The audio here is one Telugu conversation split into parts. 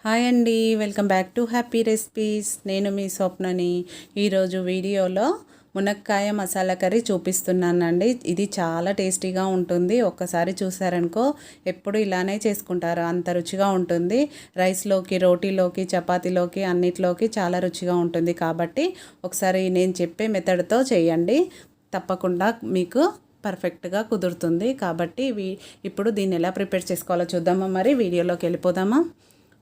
హాయ్ అండి, welcome back to happy recipes. నేను మీ స్వప్నని. ఈరోజు వీడియోలో మునక్కాయ మసాలా కర్రీ చూపిస్తున్నానండి. ఇది చాలా టేస్టీగా ఉంటుంది. ఒక్కసారి చూసారనుకో ఎప్పుడు ఇలానే చేసుకుంటారు, అంత రుచిగా ఉంటుంది. రైస్లోకి, రోటీలోకి, చపాతీలోకి అన్నిట్లోకి చాలా రుచిగా ఉంటుంది. కాబట్టి ఒకసారి నేను చెప్పే మెథడ్తో చేయండి, తప్పకుండా మీకు పర్ఫెక్ట్గా కుదురుతుంది. కాబట్టి ఇప్పుడు దీన్ని ఎలా ప్రిపేర్ చేసుకోవాలో చూద్దామా. మరి వీడియోలోకి వెళ్ళిపోదామా.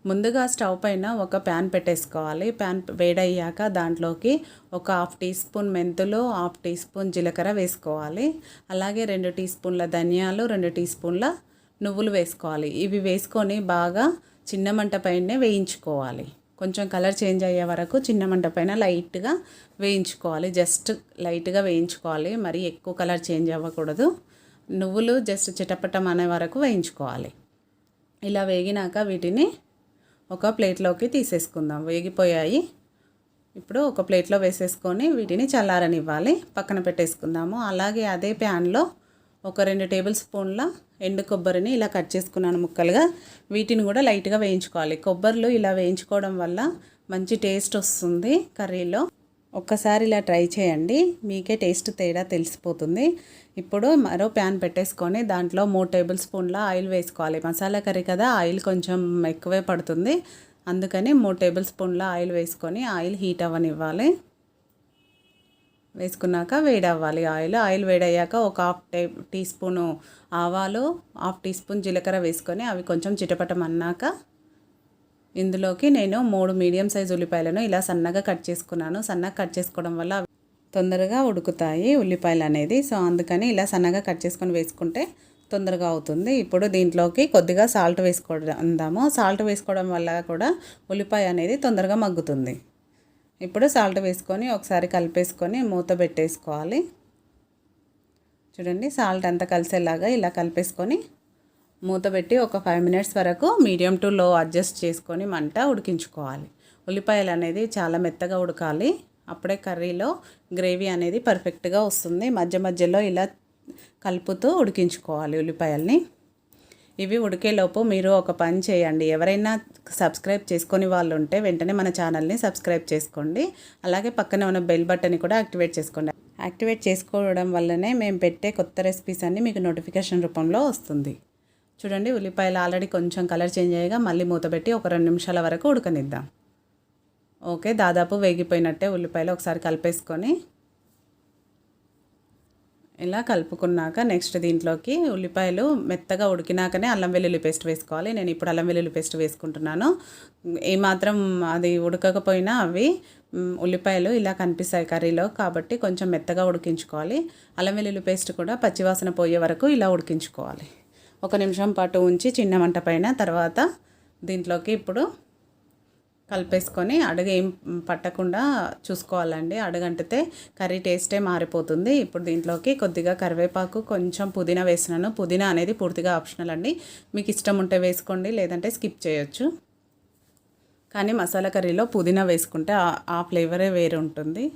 ముందుగా స్టవ్ పైన ఒక ప్యాన్ పెట్టేసుకోవాలి. ప్యాన్ వేడయ్యాక దాంట్లోకి ఒక 1/2 టీ స్పూన్ మెంతులు, 1/2 టీ స్పూన్ జీలకర్ర వేసుకోవాలి. అలాగే 2 టీ స్పూన్ల ధనియాలు, 2 టీ స్పూన్ల నువ్వులు వేసుకోవాలి. ఇవి వేసుకొని బాగా చిన్న మంట పైనే వేయించుకోవాలి. కొంచెం కలర్ చేంజ్ అయ్యే వరకు చిన్న మంట పైన లైట్గా వేయించుకోవాలి. జస్ట్ లైట్గా వేయించుకోవాలి, మరి ఎక్కువ కలర్ చేంజ్ అవ్వకూడదు. నువ్వులు జస్ట్ చిటపటం అనే వరకు వేయించుకోవాలి. ఇలా వేగినాక వీటిని ఒక ప్లేట్లోకి తీసేసుకుందాం. వేగిపోయాయి. ఇప్పుడు ఒక ప్లేట్లో వేసేసుకొని వీటిని చల్లారనివ్వాలి, పక్కన పెట్టేసుకుందాము. అలాగే అదే ప్యాన్లో ఒక 2 టేబుల్ స్పూన్ల ఎండు కొబ్బరిని ఇలా కట్ చేసుకున్నాను ముక్కలుగా. వీటిని కూడా లైట్గా వేయించుకోవాలి. కొబ్బరిలో ఇలా వేయించుకోవడం వల్ల మంచి టేస్ట్ వస్తుంది కర్రీలో. ఒక్కసారి ఇలా ట్రై చేయండి, మీకే టేస్ట్ తేడా తెలిసిపోతుంది. ఇప్పుడు మరో ప్యాన్ పెట్టేసుకొని దాంట్లో 3 టేబుల్ స్పూన్ల ఆయిల్ వేసుకోవాలి. మసాలా కర్రీ కదా, ఆయిల్ కొంచెం ఎక్కువే పడుతుంది. అందుకని 3 టేబుల్ స్పూన్ల ఆయిల్ వేసుకొని ఆయిల్ హీట్ అవ్వనివ్వాలి. వేసుకున్నాక వేడవ్వాలి ఆయిల్ వేడయ్యాక ఒక 1/2 టీ స్పూను ఆవాలు, 1/2 టీ స్పూన్ జీలకర్ర వేసుకొని అవి కొంచెం చిటపటమన్నాక ఇందులోకి నేను 3 మీడియం సైజు ఉల్లిపాయలను ఇలా సన్నగా కట్ చేసుకున్నాను. సన్నగా కట్ చేసుకోవడం వల్ల తొందరగా ఉడుకుతాయి ఉల్లిపాయలు అనేది. సో అందుకని ఇలా సన్నగా కట్ చేసుకొని వేసుకుంటే తొందరగా అవుతుంది. ఇప్పుడు దీంట్లోకి కొద్దిగా సాల్ట్ వేసుకుందాము. సాల్ట్ వేసుకోవడం వల్ల కూడా ఉల్లిపాయ అనేది తొందరగా మగ్గుతుంది. ఇప్పుడు సాల్ట్ వేసుకొని ఒకసారి కలిపేసుకొని మూత పెట్టేసుకోవాలి. చూడండి, సాల్ట్ అంతా కలిసేలాగా ఇలా కలిపేసుకొని మూత పెట్టి ఒక 5 మినిట్స్ వరకు మీడియం టు లో అడ్జస్ట్ చేసుకొని మంట ఉడికించుకోవాలి. ఉల్లిపాయలు అనేది చాలా మెత్తగా ఉడకాలి, అప్పుడే కర్రీలో గ్రేవీ అనేది పర్ఫెక్ట్గా వస్తుంది. మధ్య మధ్యలో ఇలా కలుపుతూ ఉడికించుకోవాలి ఉల్లిపాయల్ని. ఇవి ఉడికేలోపు మీరు ఒక పని చేయండి. ఎవరైనా సబ్స్క్రైబ్ చేసుకొని వాళ్ళు ఉంటే వెంటనే మన ఛానల్ని సబ్స్క్రైబ్ చేసుకోండి. అలాగే పక్కన ఉన్న బెల్ బటన్ని కూడా యాక్టివేట్ చేసుకోండి. యాక్టివేట్ చేసుకోవడం వల్లనే మేము పెట్టే కొత్త రెసిపీస్ అన్నీ మీకు నోటిఫికేషన్ రూపంలో వస్తుంది. చూడండి, ఉల్లిపాయలు ఆల్రెడీ కొంచెం కలర్ చేంజ్ అయ్యాక మళ్ళీ మూతపెట్టి ఒక 2 నిమిషాల వరకు ఉడకనిద్దాం. ఓకే, దాదాపు వేగిపోయినట్టే ఉల్లిపాయలు. ఒకసారి కలిపేసుకొని ఇలా కలుపుకున్నాక నెక్స్ట్ దీంట్లోకి ఉల్లిపాయలు మెత్తగా ఉడికినాకనే అల్లం వెల్లుల్లి పేస్ట్ వేసుకోవాలి. నేను ఇప్పుడు అల్లం వెల్లుల్లి పేస్ట్ వేసుకుంటున్నాను. ఏమాత్రం అది ఉడకకపోయినా అవి ఉల్లిపాయలు ఇలా కనిపిస్తాయి కర్రీలో, కాబట్టి కొంచెం మెత్తగా ఉడికించుకోవాలి. అల్లం వెల్లుల్లి పేస్ట్ కూడా పచ్చివాసన పోయే వరకు ఇలా ఉడికించుకోవాలి. 1 నిమిషం పాటు ఉంచి చిన్న మంట పైన. తర్వాత దీంట్లోకి ఇప్పుడు కలిపేసుకొని అడుగు ఏం పట్టకుండా చూసుకోవాలండి. అడుగంటితే కర్రీ టేస్టే మారిపోతుంది. ఇప్పుడు దీంట్లోకి కొద్దిగా కరివేపాకు, కొంచెం పుదీనా వేసినాను. పుదీనా అనేది పూర్తిగా ఆప్షనల్ అండి, మీకు ఇష్టం ఉంటే వేసుకోండి, లేదంటే స్కిప్ చేయొచ్చు. కానీ మసాలా కర్రీలో పుదీనా వేసుకుంటే ఆ ఫ్లేవరే వేరు ఉంటుంది.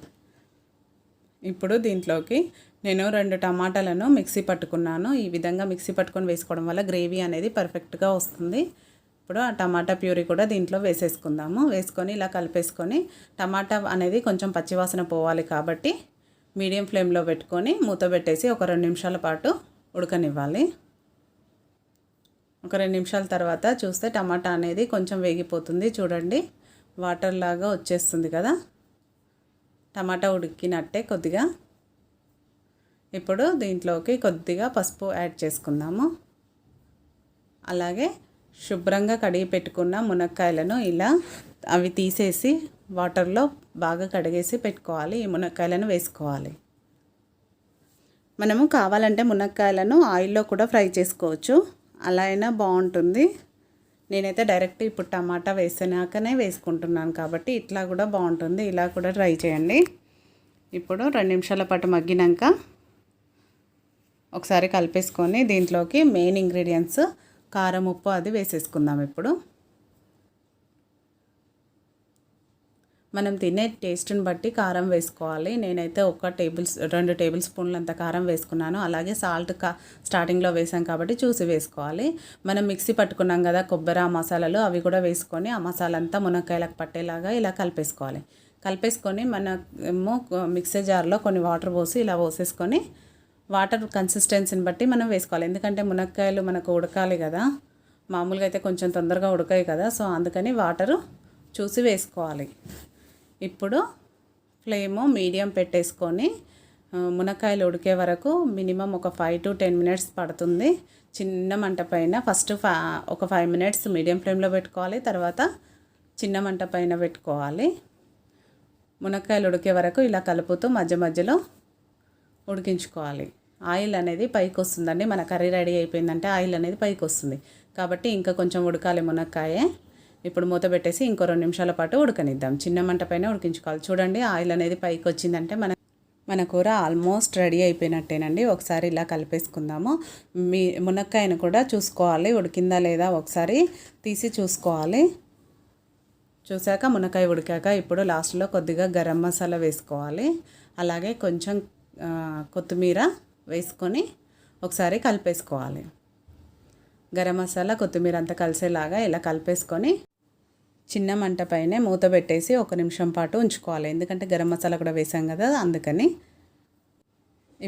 ఇప్పుడు దీంట్లోకి నేను 2 టమాటాలను మిక్సీ పట్టుకున్నాను. ఈ విధంగా మిక్సీ పట్టుకొని వేసుకోవడం వల్ల గ్రేవీ అనేది పర్ఫెక్ట్గా వస్తుంది. ఇప్పుడు ఆ టమాటా ప్యూరీ కూడా దీంట్లో వేసేసుకుందాము. వేసుకొని ఇలా కలిపేసుకొని టమాటా అనేది కొంచెం పచ్చివాసన పోవాలి కాబట్టి మీడియం ఫ్లేమ్లో పెట్టుకొని మూత పెట్టేసి ఒక 2 నిమిషాల పాటు ఉడకనివ్వాలి. ఒక 2 నిమిషాల తర్వాత చూస్తే టమాటా అనేది కొంచెం వేగిపోతుంది. చూడండి, వాటర్ లాగా వచ్చేస్తుంది కదా, టమాటా ఉడికినట్టే కొద్దిగా. ఇప్పుడు దీంట్లోకి కొద్దిగా పసుపు యాడ్ చేసుకుందాము. అలాగే శుభ్రంగా కడిగి పెట్టుకున్న మునక్కాయలను ఇలా అవి తీసేసి వాటర్లో బాగా కడిగేసి పెట్టుకోవాలి. ఈ మునక్కాయలను వేసుకోవాలి. మనము కావాలంటే మునక్కాయలను ఆయిల్లో కూడా ఫ్రై చేసుకోవచ్చు, అలా అయినా బాగుంటుంది. నేనైతే డైరెక్ట్ ఇప్పుడు టమాటా వేసినాకనే వేసుకుంటున్నాను కాబట్టి ఇట్లా కూడా బాగుంటుంది. ఇలా కూడా ట్రై చేయండి. ఇప్పుడు 2 నిమిషాల పాటు మగ్గినాక ఒకసారి కలిపేసుకొని దీంట్లోకి మెయిన్ ఇంగ్రీడియంట్స్ కారం, ఉప్పు అది వేసేసుకుందాం. ఇప్పుడు మనం తినే టేస్ట్ని బట్టి కారం వేసుకోవాలి. నేనైతే 2 టేబుల్ స్పూన్లు అంత కారం వేసుకున్నాను. అలాగే సాల్ట్ స్టార్టింగ్లో వేసాం కాబట్టి చూసి వేసుకోవాలి. మనం మిక్సీ పట్టుకున్నాం కదా కొబ్బరి మసాలాలు, అవి కూడా వేసుకొని ఆ మసాలా అంతా మునక్కాయలకు పట్టేలాగా ఇలా కలిపేసుకోవాలి. కలిపేసుకొని మనము మిక్సీ జార్లో కొన్ని వాటర్ పోసి ఇలా పోసేసుకొని వాటర్ కన్సిస్టెన్సీని బట్టి మనం వేసుకోవాలి. ఎందుకంటే మునక్కాయలు మనకు ఉడకాలి కదా, మామూలుగా అయితే కొంచెం తొందరగా ఉడకాయి కదా, సో అందుకని వాటరు చూసి వేసుకోవాలి. ఇప్పుడు ఫ్లేము మీడియం పెట్టేసుకొని మునక్కాయలు ఉడికే వరకు మినిమం ఒక 5 to 10 minutes పడుతుంది. చిన్న మంట పైన ఫస్ట్ ఒక 5 minutes మీడియం ఫ్లేమ్లో పెట్టుకోవాలి, తర్వాత చిన్న మంట పైన పెట్టుకోవాలి. మునక్కాయలు ఉడికే వరకు ఇలా కలుపుతూ మధ్య మధ్యలో ఉడికించుకోవాలి. ఆయిల్ అనేది పైకి వస్తుందండి. మన కర్రీ రెడీ అయిపోయిందంటే ఆయిల్ అనేది పైకి వస్తుంది, కాబట్టి ఇంకా కొంచెం ఉడకాలి మునక్కాయ. ఇప్పుడు మూత పెట్టేసి ఇంకో 2 నిమిషాల పాటు ఉడకనిద్దాం. చిన్న మంట పైన ఉడికించుకోవాలి. చూడండి ఆయిల్ అనేది పైకి వచ్చిందంటే మన కూర ఆల్మోస్ట్ రెడీ అయిపోయినట్టేనండి. ఒకసారి ఇలా కలిపేసుకుందాము. మునక్కాయను కూడా చూసుకోవాలి, ఉడికిందా లేదా ఒకసారి తీసి చూసుకోవాలి. చూసాక మునక్కాయ ఉడికాక ఇప్పుడు లాస్ట్లో కొద్దిగా గరం మసాలా వేసుకోవాలి. అలాగే కొంచెం కొత్తిమీర వేసుకొని ఒకసారి కలిపేసుకోవాలి. గరం మసాలా కొత్తిమీర అంతా కలిసేలాగా ఇలా కలిపేసుకొని చిన్న మంట పైనే మూత పెట్టేసి 1 నిమిషం పాటు ఉంచుకోవాలి. ఎందుకంటే గరం మసాలా కూడా వేసాం కదా, అందుకని.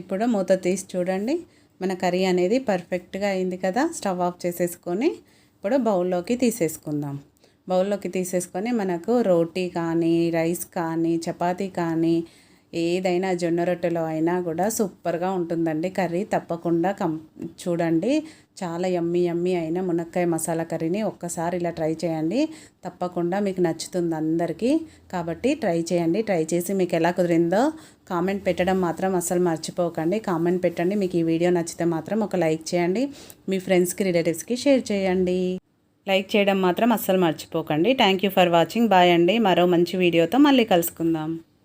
ఇప్పుడు మూత తీసి చూడండి, మన కర్రీ అనేది పర్ఫెక్ట్గా అయింది కదా. స్టవ్ ఆఫ్ చేసేసుకొని ఇప్పుడు బౌల్లోకి తీసేసుకుందాం. బౌల్లోకి తీసేసుకొని మనకు రోటీ కానీ, రైస్ కానీ, చపాతీ కానీ, ఏదైనా జొన్న రొట్టెలో అయినా కూడా సూపర్గా ఉంటుందండి కర్రీ. తప్పకుండా చూడండి, చాలా యమ్మీ అయిన మునక్కాయ మసాలా కర్రీని ఒక్కసారి ఇలా ట్రై చేయండి. తప్పకుండా మీకు నచ్చుతుంది అందరికీ, కాబట్టి ట్రై చేయండి. ట్రై చేసి మీకు ఎలా కుదిరిందో కామెంట్ పెట్టడం మాత్రం అస్సలు మర్చిపోకండి. కామెంట్ పెట్టండి. మీకు ఈ వీడియో నచ్చితే మాత్రం ఒక లైక్ చేయండి. మీ ఫ్రెండ్స్కి, రిలేటివ్స్కి షేర్ చేయండి. లైక్ చేయడం మాత్రం అస్సలు మర్చిపోకండి. Thank you for watching. Bye అండి. మరో మంచి వీడియోతో మళ్ళీ కలుసుకుందాం.